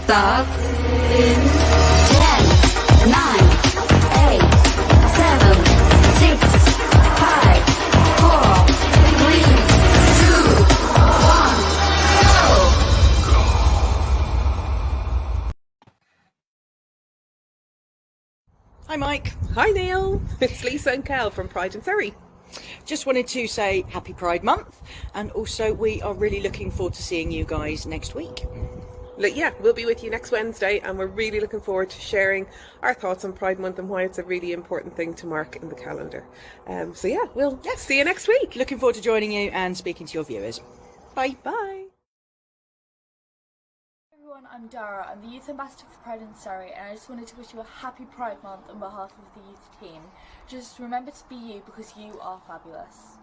starts in 10, 9, 8, 7, 6, 5, 4, 3, 2, 1, go! Hi Mike. Hi Neil, it's Lisa and Kel from Pride in Surrey. Just wanted to say happy Pride Month, and also we are really looking forward to seeing you guys next week. Yeah, we'll be with you next Wednesday, and we're really looking forward to sharing our thoughts on Pride Month and why it's a really important thing to mark in the calendar. We'll see you next week. Looking forward to joining you and speaking to your viewers. Bye. Bye. Everyone, I'm Dara. I'm the Youth Ambassador for Pride in Surrey, and I just wanted to wish you a happy Pride Month on behalf of the youth team. Just remember to be you, because you are fabulous.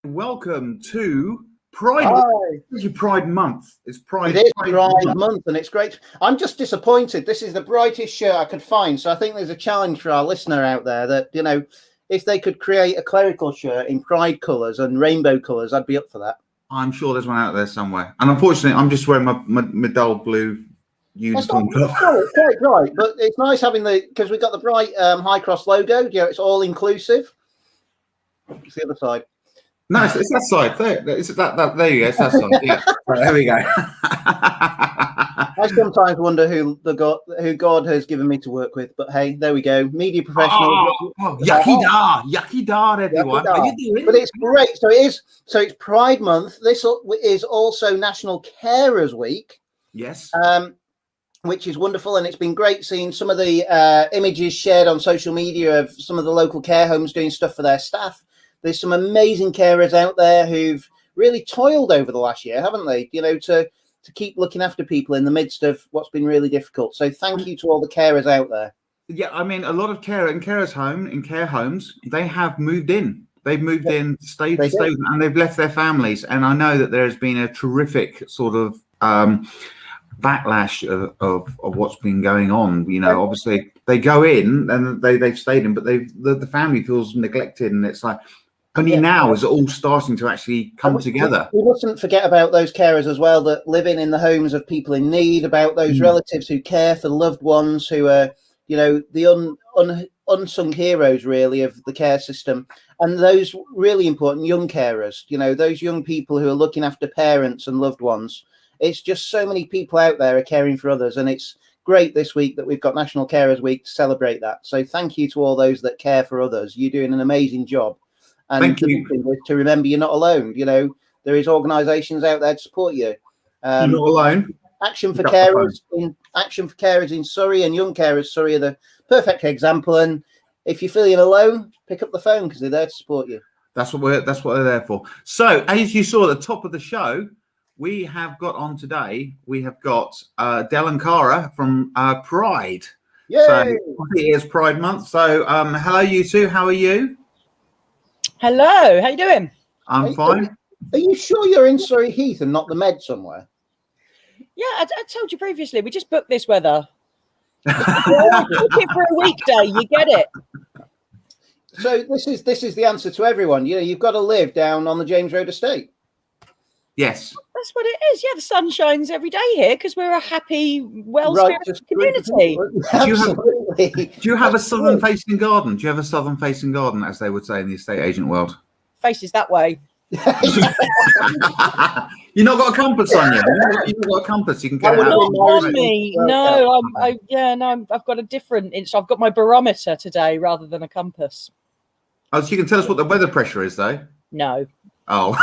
Welcome to Pride. It's Pride Month. It's Pride. It is Pride Month, and it's great. I'm just disappointed. This is the brightest shirt I could find, so I think there's a challenge for our listener out there that, you know, if they could create a clerical shirt in Pride colours and rainbow colours, I'd be up for that. I'm sure there's one out there somewhere. And unfortunately, I'm just wearing my dull blue uniform. Quite right, but it's nice having because we've got the bright High Cross logo. You know, it's all inclusive. It's the other side. No, it's that side. There you go. It's that side. Yeah. Right, there we go. I sometimes wonder who God has given me to work with, but hey, there we go. Media professional. Yucky dar, everyone. How you doing? But it's great. So it's Pride Month. This is also National Carers Week. Yes. Which is wonderful, and it's been great seeing some of the images shared on social media of some of the local care homes doing stuff for their staff. There's some amazing carers out there who've really toiled over the last year, haven't they? You know, to keep looking after people in the midst of what's been really difficult. So thank you to all the carers out there. Yeah, I mean, a lot of care homes, they have moved in. They've moved in, stayed, and they've left their families. And I know that there has been a terrific sort of backlash of what's been going on. You know, obviously they go in and they've stayed in, but the family feels neglected, and it's like only now is it all starting to actually come together. We mustn't forget about those carers as well that live in the homes of people in need, about those relatives who care for loved ones who are, you know, the unsung heroes really of the care system, and those really important young carers, you know, those young people who are looking after parents and loved ones. It's just so many people out there are caring for others, and it's great this week that we've got National Carers Week to celebrate that. So thank you to all those that care for others. You're doing an amazing job. And thank you. To remember you're not alone. You know, there is organisations out there to support you. You're not alone. Action for Carers in Surrey and Young Carers Surrey are the perfect example. And if you're feeling alone, pick up the phone because they're there to support you. That's what they're there for. So as you saw at the top of the show, we have got on today. We have got Del and Cara from Pride. Yay! So it is Pride Month. So hello, you two. How are you? Hello. How you doing? I'm fine. Are you sure you're in Surrey Heath and not the Med somewhere? Yeah, I told you previously. We just booked this weather. Book it for a weekday. You get it. So this is the answer to everyone. You know, you've got to live down on the James Road estate. Yes. That's what it is. Yeah, the sun shines every day here because we're a happy, well-spirited community. Absolutely. Do you have a southern-facing garden? Do you have a southern-facing garden, as they would say in the estate agent world? Faces that way. You've not got a compass on you. You've not got a compass. You can get it out. Not on me. No, I've got a different. So I've got my barometer today rather than a compass. Oh, so you can tell us what the weather pressure is, though. No. Oh.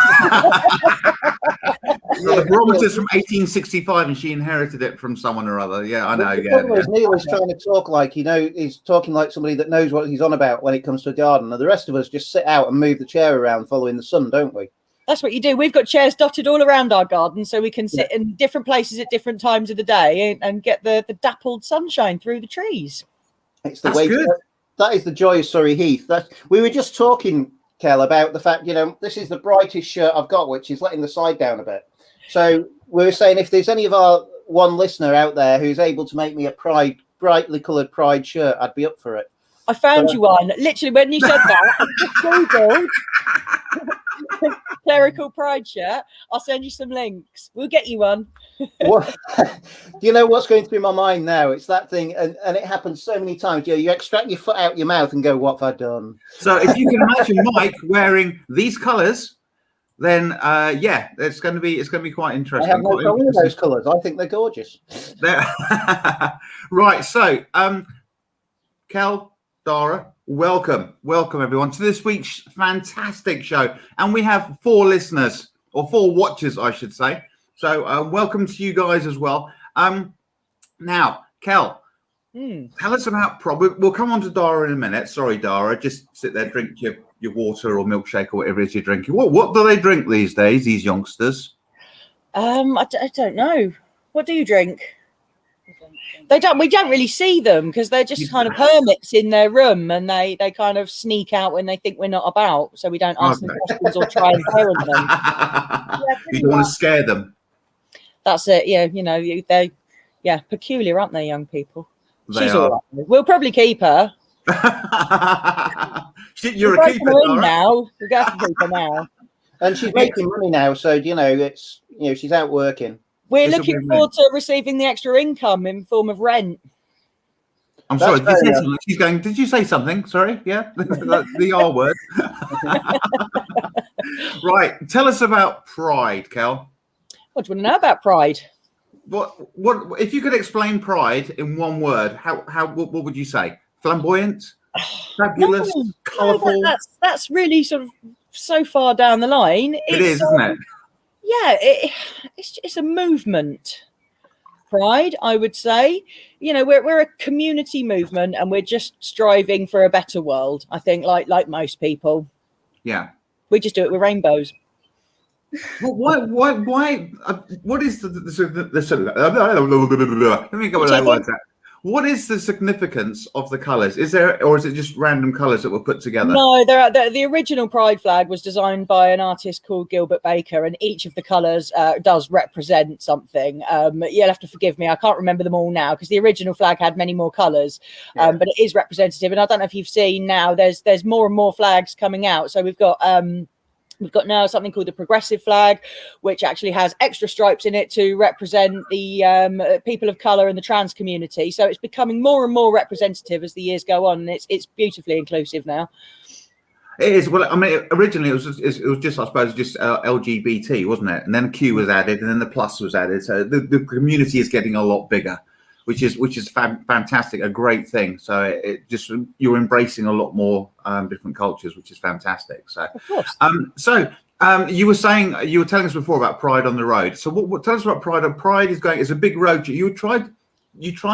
So the barometer's from 1865, and she inherited it from someone or other. Yeah, I know. Neil is trying to talk like he's talking like somebody that knows what he's on about when it comes to a garden. And the rest of us just sit out and move the chair around following the sun, don't we? That's what you do. We've got chairs dotted all around our garden, so we can sit in different places at different times of the day and get the dappled sunshine through the trees. It's the way. That is the joy of Surrey Heath. We were just talking, Kel, about the fact, you know, this is the brightest shirt I've got, which is letting the side down a bit. So we were saying if there's any of our one listener out there who's able to make me a brightly coloured Pride shirt, I'd be up for it. I found you one. Literally, when you said that, I just Googled clerical pride shirt, I'll send you some links. We'll get you one. What, do you know what's going through my mind now? It's that thing, and it happens so many times. You extract your foot out your mouth and go, "What have I done?" So if you can imagine Mike wearing these colours, then yeah, it's going to be quite I interesting. have no problem with those colours. I think they're gorgeous. Right. So, Kel, Dara, welcome everyone to this week's fantastic show, and we have 4 listeners or 4 watchers, I should say. So, welcome to you guys as well. Now, Kel, tell us about We'll come on to Dara in a minute. Sorry, Dara, just sit there, drink your water or milkshake or whatever it is you're drinking. What do they drink these days, these youngsters? I don't know. What do you drink? We don't really see them because they're just kind of hermits in their room, and they kind of sneak out when they think we're not about, so we don't ask them questions or try and parent them. You don't want to scare them. That's it. Yeah, they're peculiar, aren't they, young people? They She's are. all right. We'll probably keep her. You're We're a keeper, in Dara. now. We're going to keep her now. And she's making money now, so it's she's out working. We're This'll looking be forward to receiving the extra income in form of rent. I'm That's sorry, did you say fair something? She's going, did you say something? Sorry, yeah? The R word. Right, tell us about Pride, Kel. What do you want to know about Pride? What if you could explain Pride in one word, what would you say? Flamboyant? Fabulous? No, Colourful? that's really sort of so far down the line. It is, isn't it? Yeah, it's a movement. Pride, I would say. We're a community movement, and we're just striving for a better world. I think, like most people, Yeah. we just do it with rainbows. Well, why? What is the let me go with that words out. What is the significance of the colours? Is it just random colours that were put together? No, the original Pride flag was designed by an artist called Gilbert Baker, and each of the colours does represent something. You'll have to forgive me, I can't remember them all now because the original flag had many more colours, but it is representative. And I don't know if you've seen now, there's more and more flags coming out. So we've got now something called the progressive flag, which actually has extra stripes in it to represent the people of colour and the trans community. So it's becoming more and more representative as the years go on, and it's beautifully inclusive now. It is. Well, I mean, originally it was just I suppose just LGBT, wasn't it? And then Q was added, and then the plus was added. So the community is getting a lot bigger, which is fantastic, a great thing. So it just you're embracing a lot more different cultures, which is fantastic. So, Of course. you were telling us before about Pride on the Road. So what tell us about Pride? Pride is a big road. You tried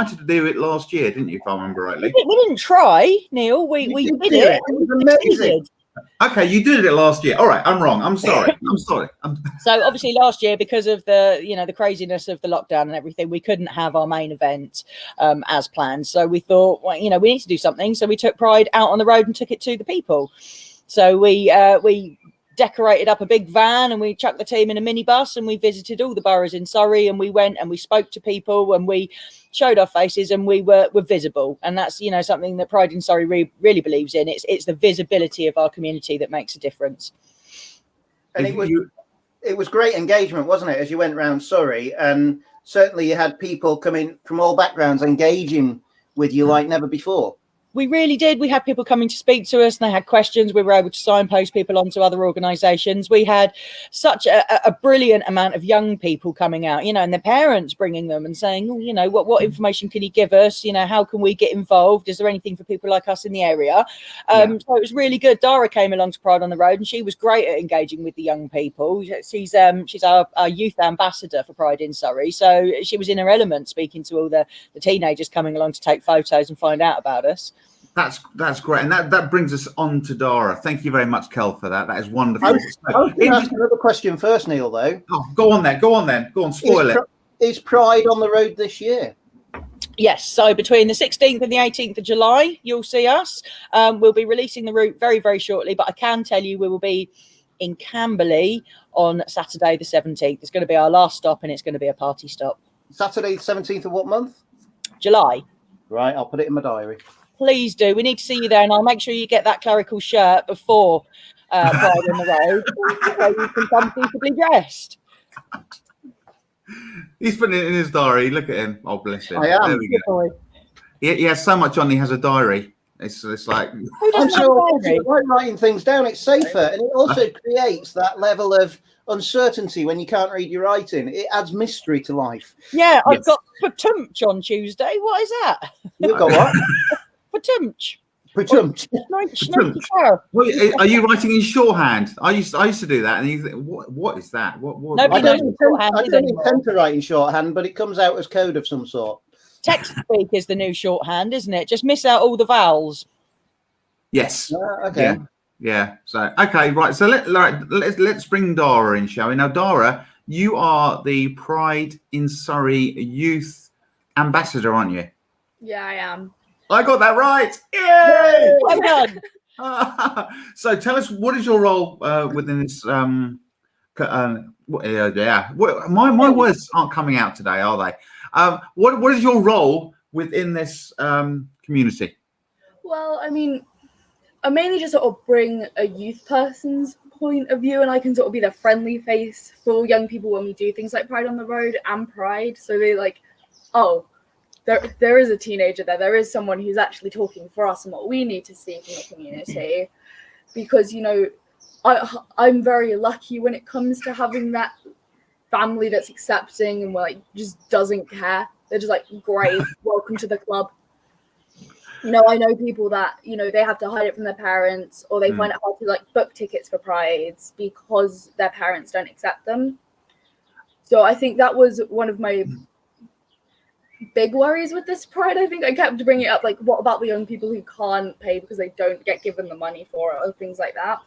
to do it last year, didn't you? If I remember rightly. We didn't try, Neil. We did it. It was amazing. Okay, you did it last year. All right, I'm wrong. I'm sorry. So obviously last year, because of the craziness of the lockdown and everything, we couldn't have our main event as planned. So we thought, well, we need to do something. So we took Pride out on the road and took it to the people. So we decorated up a big van and we chucked the team in a minibus and we visited all the boroughs in Surrey, and we went and we spoke to people and we showed our faces and we were visible. And that's something that Pride in Surrey really believes in. It's the visibility of our community that makes a difference. And it was great engagement, wasn't it, as you went around Surrey? And certainly you had people coming from all backgrounds engaging with you like never before. We really did. We had people coming to speak to us and they had questions. We were able to signpost people onto other organisations. We had such a brilliant amount of young people coming out, and their parents bringing them and saying, what information can you give us? How can we get involved? Is there anything for people like us in the area? So it was really good. Dara came along to Pride on the Road and she was great at engaging with the young people. She's our youth ambassador for Pride in Surrey. So she was in her element speaking to all the teenagers coming along to take photos and find out about us. That's great, and that brings us on to Dara. Thank you very much, Kel, for that. That is wonderful. I was going to ask another question first, Neil, though. Oh, go on then. Go on. Spoil it. Is Pride on the road this year? Yes, so between the 16th and the 18th of July, you'll see us. We'll be releasing the route very, very shortly, but I can tell you we will be in Camberley on Saturday the 17th. It's going to be our last stop and it's going to be a party stop. Saturday the 17th of what month? July. Right, I'll put it in my diary. Please do. We need to see you there, and I'll make sure you get that clerical shirt before Pride on the Road, so you can come suitably dressed. He's putting it in his diary. Look at him. Oh, bless him. I am. There we Good go. boy. He has so much on. He has a diary. It's like Who I'm doesn't have sure a diary? if you like writing things down, it's safer, and it also creates that level of uncertainty when you can't read your writing. It adds mystery to life. Yeah, I've Yes. got Patumch on Tuesday. What is that? You've got what? Patumch. Patumch. Wait, are you writing in shorthand? I used to do that, and you think, what is that? What? Nobody I knows don't, what shorthand I is don't anymore. intend to write in shorthand, but it comes out as code of some sort. Text speak is the new shorthand, isn't it? Just miss out all the vowels. Yes. Okay. Yeah. So okay, right. So let's bring Dara in, shall we? Now, Dara, you are the Pride in Surrey Youth Ambassador, aren't you? Yeah, I am. I got that right. Yay! Well done. So tell us, what is your role within this? My words aren't coming out today, are they? What is your role within this community? Well, I mean, I mainly just sort of bring a youth person's point of view, and I can sort of be the friendly face for young people when we do things like Pride on the Road and Pride. So they're like, oh, there is a teenager there. There is someone who's actually talking for us and what we need to see from the community. Because, you know, I'm very lucky when it comes to having that family that's accepting and like just doesn't care. They're just like, great, welcome to the club. You know, I know people that, you know, they have to hide it from their parents, or they find it hard to like book tickets for prides because their parents don't accept them. So I think that was one of my big worries with this pride. I think I kept bringing it up, like, what about the young people who can't pay because they don't get given the money for it or things like that?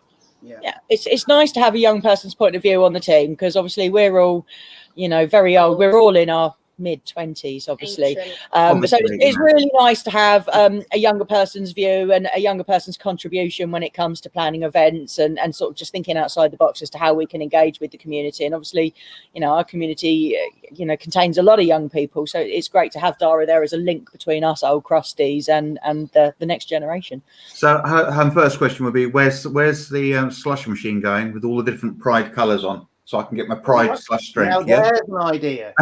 Yeah, it's nice to have a young person's point of view on the team, because obviously we're all, you know, very old. We're all in our mid-20s, obviously. Ancient. So it's really nice to have a younger person's view and a younger person's contribution when it comes to planning events and sort of just thinking outside the box as to how we can engage with the community. And obviously, you know, our community, you know, contains a lot of young people. So it's great to have Dara there as a link between us old crusties and the next generation. So her first question would be, where's the slush machine going with all the different Pride colours on, so I can get my Pride slush drink? Now Yeah. there's an idea.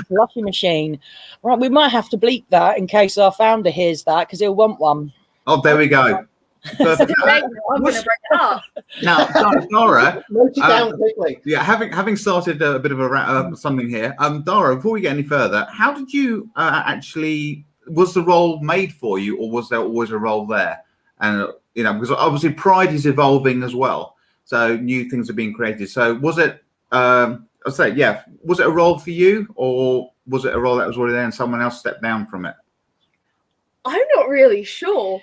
Fluffy machine. Right, we might have to bleep that in case our founder hears that, because he'll want one. Oh, there we go. Perfect. I'm going to bring it up. Now, Dara, Note it down quickly. yeah, having started a bit of a something here, Dara, before we get any further, how did you actually, was the role made for you, or was there always a role there? And you know, because obviously Pride is evolving as well, so new things are being created. So was it, was it a role for you, or was it a role that was already there and someone else stepped down from it? I'm not really sure.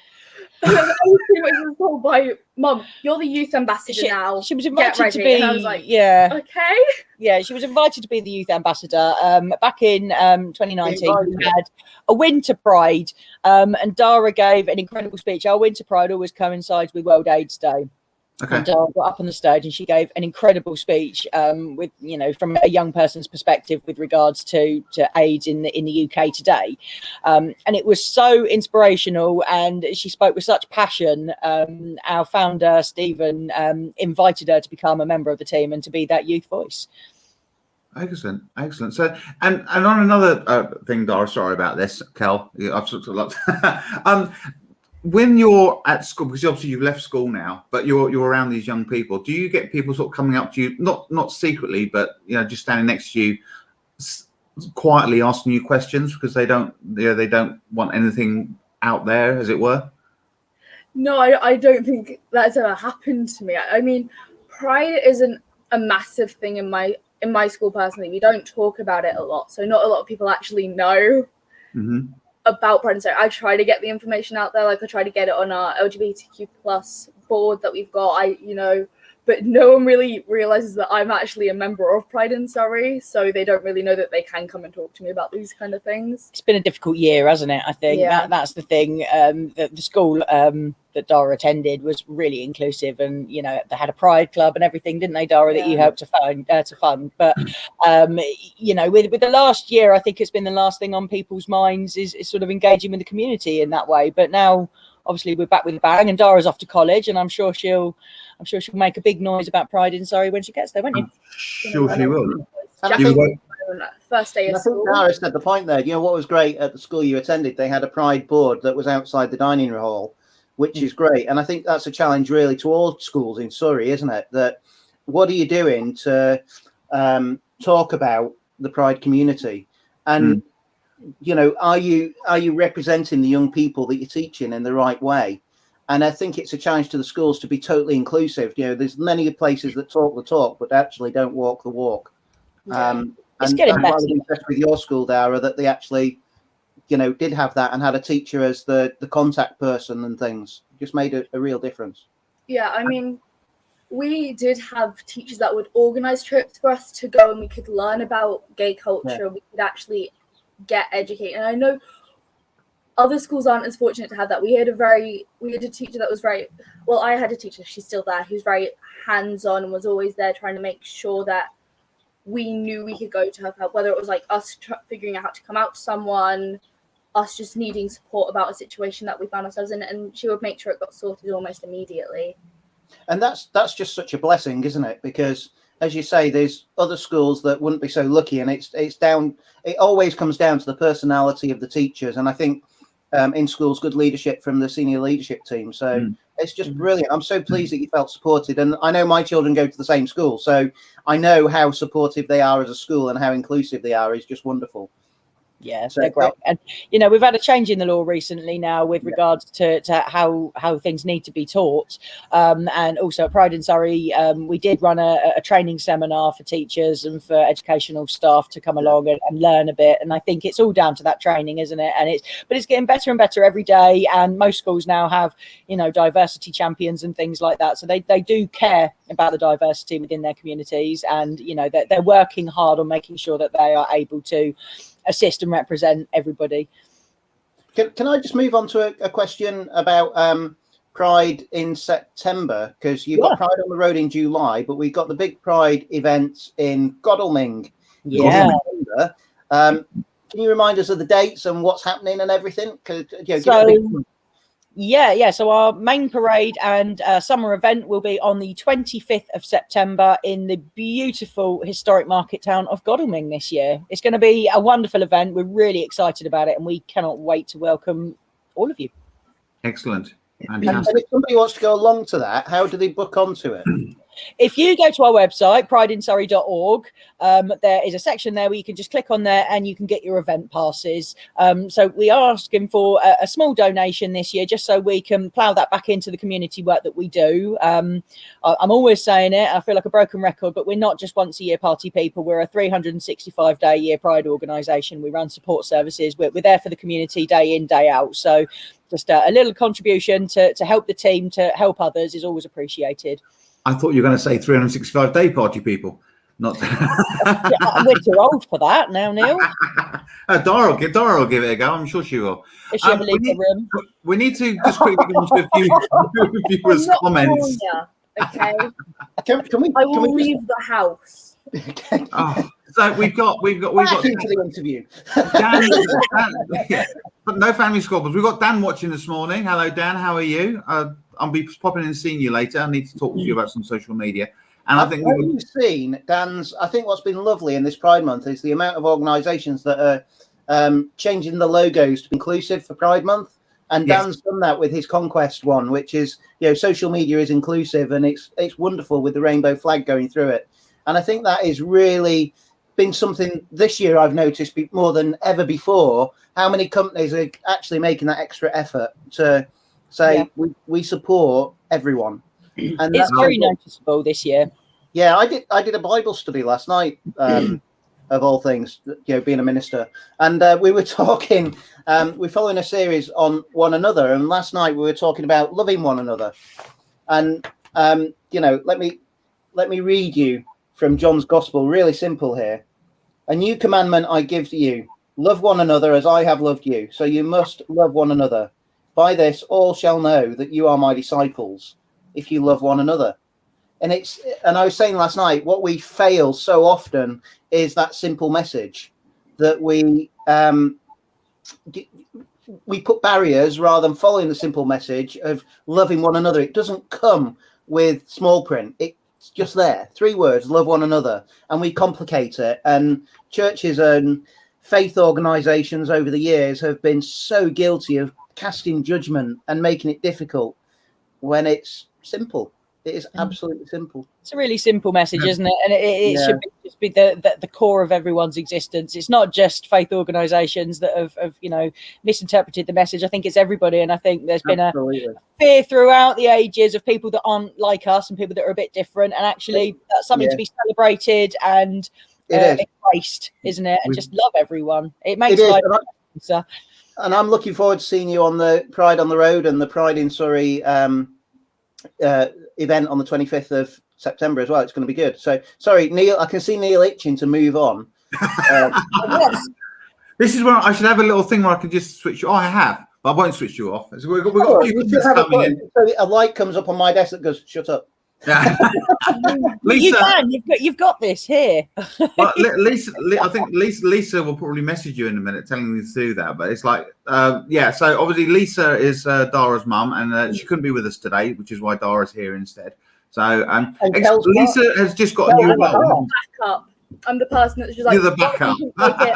I was pretty much just told by Mum, you're the youth ambassador now. She was Get invited ready. to be. And I was like, yeah, okay. yeah, she was invited to be the youth ambassador. Back in 2019, we had a winter pride, and Dara gave an incredible speech. Our winter pride always coincides with World AIDS Day. Okay. And Dara got up on the stage and she gave an incredible speech, with, you know, from a young person's perspective with regards to AIDS in the UK today, and it was so inspirational. And she spoke with such passion. Our founder Stephen invited her to become a member of the team and to be that youth voice. Excellent. So, and on another thing, Dara, sorry about this, Kel. I've talked a lot. When you're at school, because obviously you've left school now, but you're around these young people, do you get people sort of coming up to you, not secretly, but you know, just standing next to you, quietly asking you questions because they don't want anything out there, as it were? No, I don't think that's ever happened to me. I mean, Pride isn't a massive thing in my school personally. We don't talk about it a lot, so not a lot of people actually know about Pride. And so I try to get the information out there. Like I try to get it on our LGBTQ plus board that we've got. But no one really realizes that I'm actually a member of Pride in Surrey, so they don't really know that they can come and talk to me about these kind of things. It's been a difficult year, hasn't it? I think that's the thing. The school that Dara attended was really inclusive, and you know, they had a Pride club and everything, didn't they, Dara? That you helped to fund. But you know, with the last year, I think it's been the last thing on people's minds is sort of engaging with the community in that way. But now, obviously we're back with a bang, and Dara's off to college, and I'm sure she'll make a big noise about Pride in Surrey when she gets there, won't you? Sure, she will. And I You think, won't- First day and of I think school. Dara said the point there. You know what was great at the school you attended? They had a Pride board that was outside the dining room hall, which is great. And I think that's a challenge really to all schools in Surrey, isn't it? That what are you doing to talk about the Pride community? And you know, are you representing the young people that you're teaching in the right way? And I think it's a challenge to the schools to be totally inclusive. You know, there's many places that talk the talk, but actually don't walk the walk. It's And getting I'm better. rather impressed with your school, Dara, that they actually, you know, did have that and had a teacher as the contact person and things. Just made a real difference. Yeah, I mean, we did have teachers that would organise trips for us to go, and we could learn about gay culture. We could actually get educated. And I know other schools aren't as fortunate to have that. We had a teacher that was very well. I had a teacher, she's still there, who's very hands-on and was always there trying to make sure that we knew we could go to her for help, whether it was like us figuring out how to come out to someone, us just needing support about a situation that we found ourselves in, and she would make sure it got sorted almost immediately. And that's just such a blessing, isn't it? Because as you say, there's other schools that wouldn't be so lucky, and it always comes down to the personality of the teachers. And I think in schools, good leadership from the senior leadership team. So it's just brilliant. I'm so pleased that you felt supported. And I know my children go to the same school, so I know how supportive they are as a school and how inclusive they are is just wonderful. Yeah, So- they're great. And, you know, we've had a change in the law recently now with regards to how things need to be taught. And also at Pride in Surrey, we did run a training seminar for teachers and for educational staff to come along and learn a bit. And I think it's all down to that training, isn't it? And it's getting better and better every day. And most schools now have, you know, diversity champions and things like that. So they do care about the diversity within their communities. And, you know, they're working hard on making sure that they are able to assist and represent everybody. Can I just move on to a question about Pride in September? Because you've got Pride on the Road in July, but we've got the big Pride event in Godalming. Yeah. Can you remind us of the dates and what's happening and everything? So our main parade and summer event will be on the 25th of September in the beautiful historic market town of Godalming this year. It's going to be a wonderful event. We're really excited about it, and we cannot wait to welcome all of you. Excellent. And Fantastic. if somebody wants to go along to that, how do they book onto it? If you go to our website, prideinsurrey.org, there is a section there where you can just click on there and you can get your event passes. So we are asking for a small donation this year, just so we can plough that back into the community work that we do. I'm always saying it, I feel like a broken record, but we're not just once a year party people. We're a 365-day a year Pride organisation. We run support services. We're there for the community day in, day out. So just a little contribution to help the team, to help others is always appreciated. I thought you were going to say 365-day party people. Not. We're too old for that now, Neil. Dara will give it a go. I'm sure she will. If she ever leaves the room. We need to just quickly go into a few viewers' I'm not comments. Sonia, okay? Can we? I will leave the house. Oh, so we've got Back into the interview. Dan, yeah, but no family squabbles. We've got Dan watching this morning. Hello, Dan. How are you? I'll be popping in and seeing you later. I need to talk to you about some social media. And I think we've seen Dan's. I think what's been lovely in this Pride Month is the amount of organisations that are changing the logos to be inclusive for Pride Month. And Dan's done that with his Conquest one, which is, you know, social media is inclusive, and it's wonderful with the rainbow flag going through it. And I think that is really been something this year I've noticed more than ever before, how many companies are actually making that extra effort to say we support everyone. And it's very noticeable this year. Yeah, I did a Bible study last night, of all things, you know, being a minister. And we were talking, we're following a series on one another. And last night we were talking about loving one another. And, you know, let me read you from John's Gospel, really simple here. A new commandment I give to you, love one another as I have loved you. So you must love one another. By this, all shall know that you are my disciples, if you love one another. And I was saying last night, what we fail so often is that simple message that we we put barriers rather than following the simple message of loving one another. It doesn't come with small print. It's just there. 3 words, love one another. And we complicate it. And churches and faith organizations over the years have been so guilty of casting judgment and making it difficult when it's simple. It is absolutely simple. It's a really simple message, isn't it? And it Yeah. should just be the core of everyone's existence. It's not just faith organisations that have misinterpreted the message. I think it's everybody, and I think there's been a Absolutely. fear throughout the ages of people that aren't like us and people that are a bit different. And actually, that's something to be celebrated and It is. embraced, isn't it? And just love everyone. It makes It is. life And nicer. And I'm looking forward to seeing you on the Pride on the Road and the Pride in Surrey event on the 25th of September as well. It's going to be good. So, sorry, Neil, I can see Neil itching to move on. This is where I should have a little thing where I can just switch. Oh, I have. But I won't switch you off. So we've got a few You should things have a coming in. button. So a light comes up on my desk that goes, shut up. Yeah. You Lisa, can. You've got this here. well, I think Lisa will probably message you in a minute telling you to do that. But it's like, yeah. So obviously Lisa is Dara's mum, and she couldn't be with us today, which is why Dara's here instead. So Lisa has just got a new role. Backup. I'm the person that's just like, You're the backup. I'm here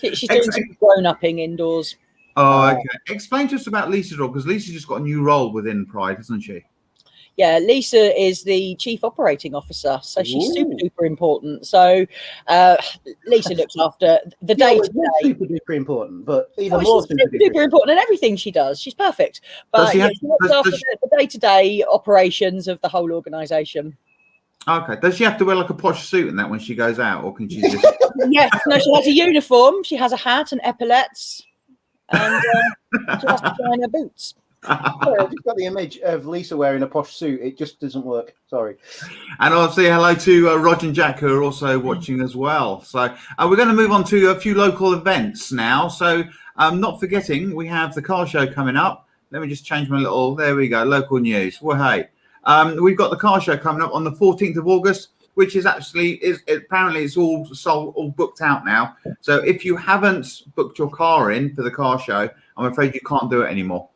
though. She's doing some grown-upping indoors. Oh, okay. Explain to us about Lisa's role, because Lisa just got a new role within Pride, hasn't she? Yeah, Lisa is the chief operating officer, so she's super duper important. So Lisa looks after the day to day. Super duper important, but even more She's super duper important in everything she does. She's perfect, but she looks after the day to day operations of the whole organisation. Okay. Does she have to wear like a posh suit and that when she goes out, or can she just? Yes, no, she has a uniform. She has a hat and epaulets, and she has to shine her boots. Sorry, I've just got the image of Lisa wearing a posh suit. It just doesn't work. Sorry. And I'll say hello to Roger and Jack, who are also watching as well. So we're going to move on to a few local events now. So not forgetting, we have the car show coming up. Let me just change my little, there we go, local news. Well, hey, we've got the car show coming up on the 14th of August, which is actually, apparently it's all sold, all booked out now. So if you haven't booked your car in for the car show, I'm afraid you can't do it anymore.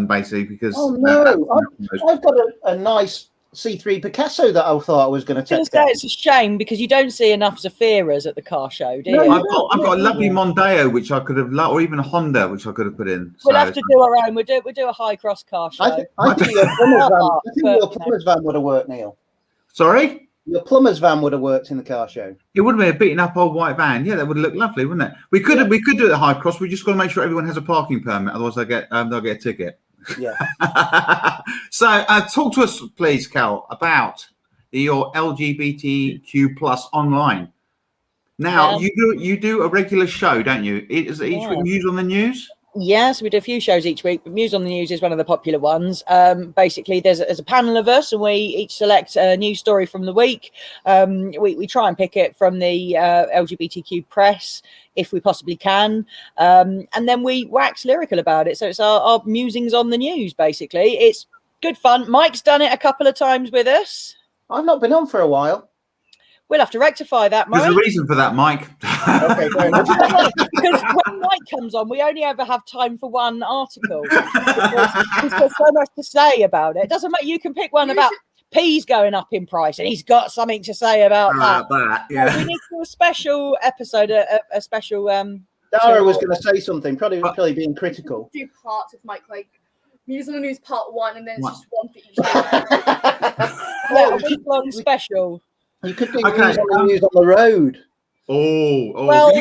Basically, because I've got a nice C3 Picasso that I thought I was going to take. It's a shame because you don't see enough Zafiras at the car show, do you? I've got a lovely Mondeo which I could have, or even a Honda which I could have put in. We'll have to do our own. We'll do a high cross car show. I think your plumber's van would have worked, Neil. Sorry? Your plumber's van would have worked in the car show. It would have been a beaten up old white van. Yeah, that would look lovely, wouldn't it? We could do it at High Cross. We just got to make sure everyone has a parking permit, otherwise they'll get a ticket. Yeah. So talk to us, please, Cal, about your LGBTQ plus online. Now you do a regular show, don't you? Is it each week News on the News? Yes, we do a few shows each week, but News on the News is one of the popular ones. Basically, there's a panel of us, and we each select a news story from the week. We try and pick it from the LGBTQ press, if we possibly can, and then we wax lyrical about it. So it's our musings on the news, basically. It's good fun. Mike's done it a couple of times with us. I've not been on for a while. We'll have to rectify that, Mike. There's a reason for that, Mike. Okay, fair enough. Because when Mike comes on, we only ever have time for one article. He's got so much to say about it. It doesn't matter. You can pick one about peas going up in price, and he's got something to say about that. Yeah. We need to do a special episode, a special. Dara was going to say something, probably being critical. Do parts of Mike, like News on the News Part 1, and then it's just one for each day. Yeah, a week-long special. You could do News on the News on the Road. Well,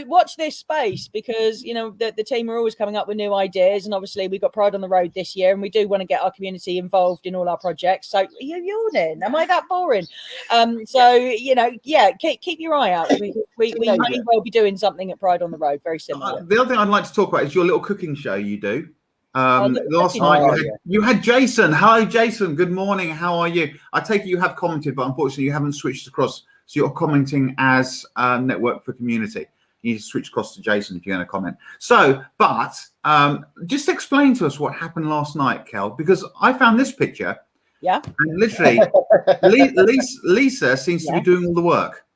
watch this space, because the team are always coming up with new ideas, and obviously we've got Pride on the Road this year, and we do want to get our community involved in all our projects. So you're yawning. Am I that boring? Keep your eye out. We may well be doing something at Pride on the Road very similar. The other thing I'd like to talk about is your little cooking show you do. Last night you had Jason. Hello, Jason. Good morning. How are you? I take it you have commented, but unfortunately you haven't switched across. So you're commenting as Network for Community. You need to switch across to Jason if you're going to comment. So, but just explain to us what happened last night, Kel, because I found this picture. Yeah. And literally, Lisa seems to be doing all the work.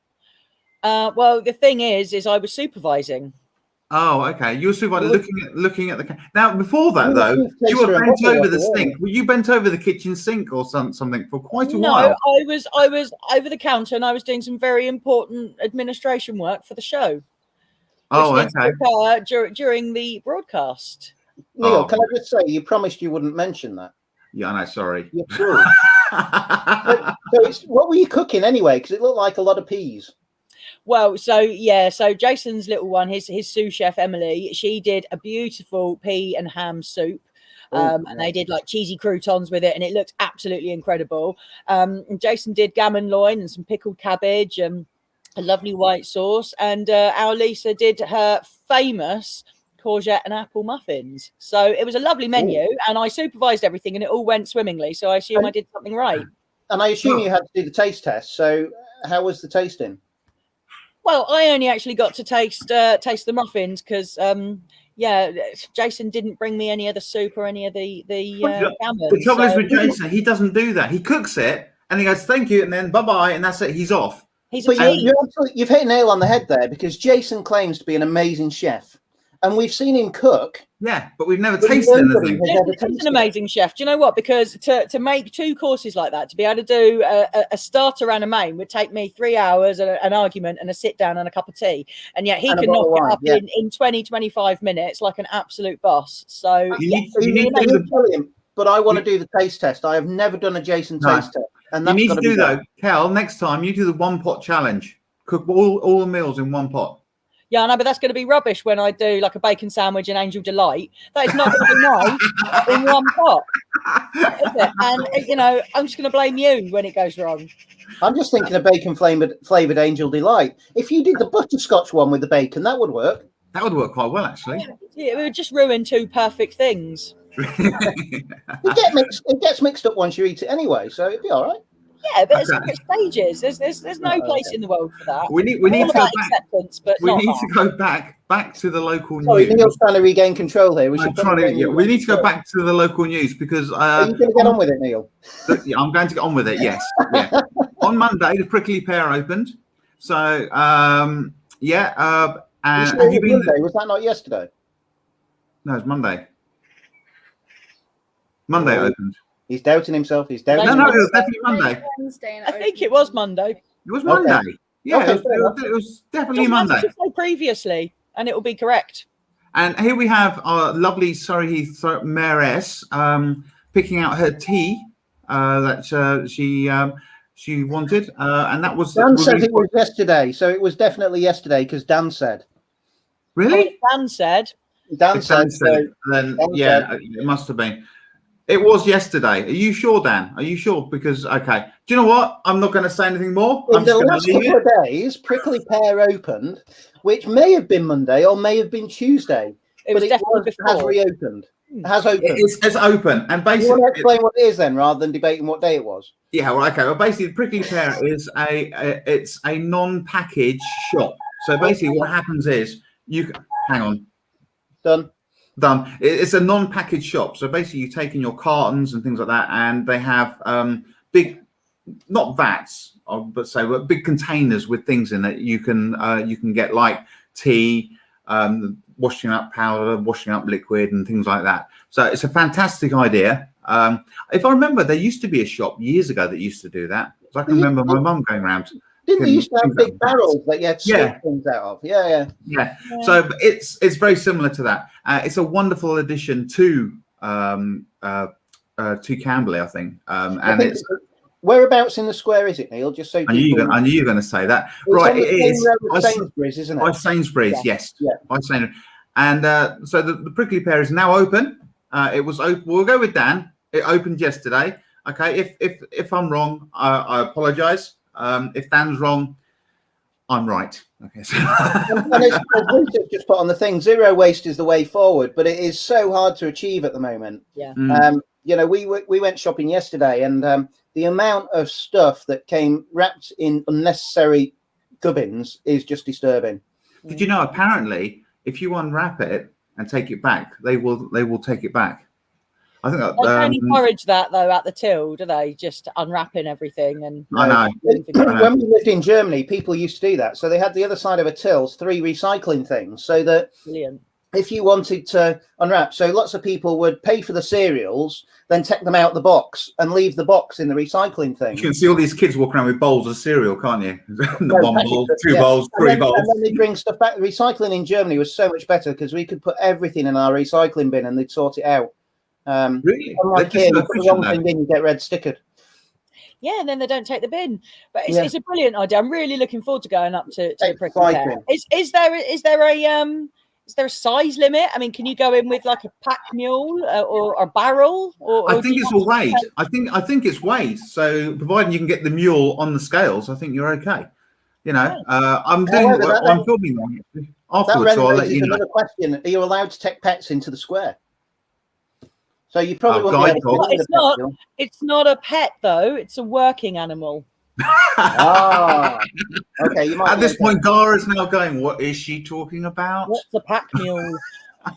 Well, the thing is I was supervising. Oh, okay. You're sort of like looking at the. Now, before that You though, were you were bent taster and over the bottle, sink. Were you bent over the kitchen sink or something for quite a No, while? I was over the counter and I was doing some very important administration work for the show. Oh, which okay. During the broadcast. Neil, Oh. can I just say, you promised you wouldn't mention that. Yeah, I know. Sorry. You're true. So what were you cooking anyway? Because it looked like a lot of peas. Well, so Jason's little one, his sous chef Emily, she did a beautiful pea and ham soup. And they did like cheesy croutons with it, and it looked absolutely incredible. And Jason did gammon loin and some pickled cabbage and a lovely white sauce. And our Lisa did her famous courgette and apple muffins. So it was a lovely menu, and I supervised everything, and it all went swimmingly. So I assume I did something right. And I assume you had to do the taste test. So how was the tasting? Well, I only actually got to taste the muffins because, Jason didn't bring me any of the soup or any of the gammon. The trouble is with Jason, he doesn't do that. He cooks it and he goes, "Thank you," and then bye-bye, and that's it. He's off. He's you've hit a nail on the head there, because Jason claims to be an amazing chef, and we've seen him cook. Yeah, but we've never tasted anything. He's an amazing chef. Do you know what? Because to make 2 courses like that, to be able to do a starter and a main would take me 3 hours, an argument and a sit down and a cup of tea. And yet he can knock it up in 20, 25 minutes like an absolute boss. So brilliant. But I want to do the taste test. I have never done a Jason taste test. And you need to do though, Cal, next time you do the 1 pot challenge. Cook all the meals in 1 pot. Yeah, I know, but that's going to be rubbish when I do like a bacon sandwich and Angel Delight. That is not going to be nice in 1 pot, is it? And, I'm just going to blame you when it goes wrong. I'm just thinking of bacon flavoured Angel Delight. If you did the butterscotch one with the bacon, that would work. That would work quite well, actually. Yeah, it would just ruin 2 perfect things. It gets mixed up once you eat it anyway, so it'd be all right. Yeah, but it's separate stages. There's no place in the world for that. We need to go back. Acceptance, but we need to go back to the local Sorry, news. Neil's trying to regain control here. We need to go back to the local news because are you going to get on with it, Neil? Yeah, I'm going to get on with it. Yes. Yeah. On Monday, the Prickly Pear opened. So and have you been? Monday? Was that not yesterday? No, it's Monday. Monday opened. He's doubting himself. He's doubting. No, it was definitely Monday. I think it was Monday. It was Monday. Okay. Yeah, Okay, it was definitely Monday. Previously, and it will be correct. And here we have our lovely Surrey Heath mayoress picking out her tea that she wanted, and that was. Dan said it was yesterday, so it was definitely yesterday because Dan said. Really? Dan said. Dan said. Then it must have been. It was yesterday. Are you sure, Dan? Are you sure? Because okay, do you know what? I'm not going to say anything more. In the last couple of days, Prickly Pear opened, which may have been Monday or may have been Tuesday. It has reopened. It has opened. It's open, and basically, you want to explain what it is then, rather than debating what day it was. Yeah, well, okay. Well, basically, Prickly Pear is it's a non-package shop. So basically, what happens is hang on. Done. It's a non-packaged shop. So basically, you take in your cartons and things like that, and they have big, not vats, but big containers with things in it. You can get like tea, washing up powder, washing up liquid, and things like that. So it's a fantastic idea. If I remember, there used to be a shop years ago that used to do that. So I can remember my mum going around. Didn't they used to have big barrels that you had to scoop things out of? Yeah. So it's very similar to that. It's a wonderful addition to Camberley, I think. It's whereabouts in the square is it, Neil? Just so I knew you were going to say that. Right, it is by Sainsbury's, isn't it? By Sainsbury's, yes. Yeah. By Sainsbury's. And so the Prickly Pear is now open. It was open. We'll go with Dan. It opened yesterday. Okay, if I'm wrong, I apologise. If Dan's wrong, I'm right. Okay. And as Richard just put on the thing, zero waste is the way forward, but it is so hard to achieve at the moment. Yeah. We went shopping yesterday, and the amount of stuff that came wrapped in unnecessary gubbins is just disturbing. Did you know? Apparently, if you unwrap it and take it back, they will take it back. I think They don't encourage that though at the till, do they? Just unwrapping everything and. I know. When we lived in Germany, people used to do that. So they had the other side of a tills 3 recycling things, so that Brilliant. if you wanted to unwrap, so lots of people would pay for the cereals, then take them out the box and leave the box in the recycling thing. You can see all these kids walking around with bowls of cereal, can't you? No, One bowl, two bowls, three bowls. And then they bring stuff back. Recycling in Germany was so much better because we could put everything in our recycling bin and they'd sort it out. Really? Unlike here, you put the wrong thing in, you get red stickered. Yeah, and then they don't take the bin. But it's, Yeah. it's a brilliant idea. I'm really looking forward to going up to the prickly pear. Cycling. Is there a size limit? I mean, can you go in with like a pack mule or a barrel? Or I do think you it's have a to weight. take- I think it's weight. So providing you can get the mule on the scales, I think you're okay. You know, I'm filming one That afterwards, so I'll let raises you know. another question. Are you allowed to take pets into the square? So you probably won't guide be able to dog. get in the It's not. pet mule. It's not a pet though. It's a working animal. Ah, okay. You might At be this okay. point, Dara's now going, what is she talking about? What's a pack mule?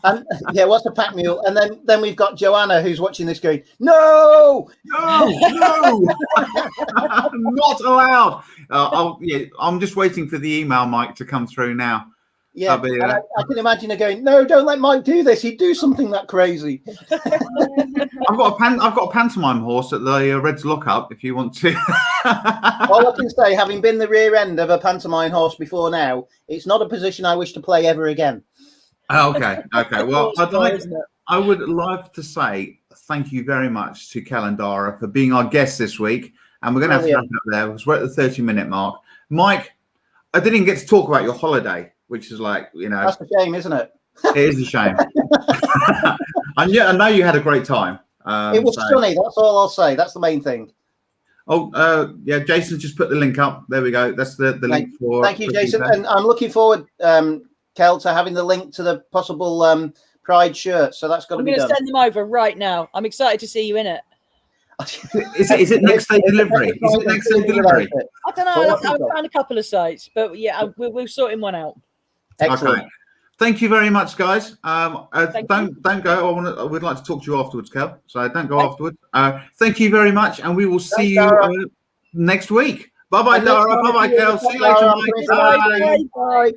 And, yeah, what's a pack mule? And then we've got Joanna who's watching this going, no, No, not allowed. I'm just waiting for the email, Mike, to come through now. yeah. That'll be, And I can imagine her going, no, don't let Mike do this. He'd do something that crazy. I've got a pantomime horse at the Reds Lockup. If you want to. All I can say, having been the rear end of a pantomime horse before now, it's not a position I wish to play ever again. Okay. Well, Isn't it? I would love to say thank you very much to Cal and Dara for being our guests this week. And we're going to have to wrap up there because we're at the 30-minute mark. Mike, I didn't even get to talk about your holiday, which is like, you know, That's a shame, isn't it? it is a shame. I know you had a great time. It was sunny. That's all I'll say. That's the main thing. Oh, yeah, Jason just put the link up. There we go. That's the link for. Thank you, Jason. And I'm looking forward, Kel, to having the link to the possible Pride shirt. So that's got to I'm be going to done. send them over right now. I'm excited to see you in it. Is it next day delivery? Is it next day delivery? I don't So know. what I've you got? found a couple of sites, but yeah, we'll sort one out. Excellent. Okay. Thank you very much, guys. Thank Don't go. I would like to talk to you afterwards, Kel. So don't go afterwards. Thank you very much, and we will see Thanks, you next week. Bye bye, And next Dara. time, Bye bye, if you Kel. look See you at later, Dara, Mike. bye. Bye. Bye.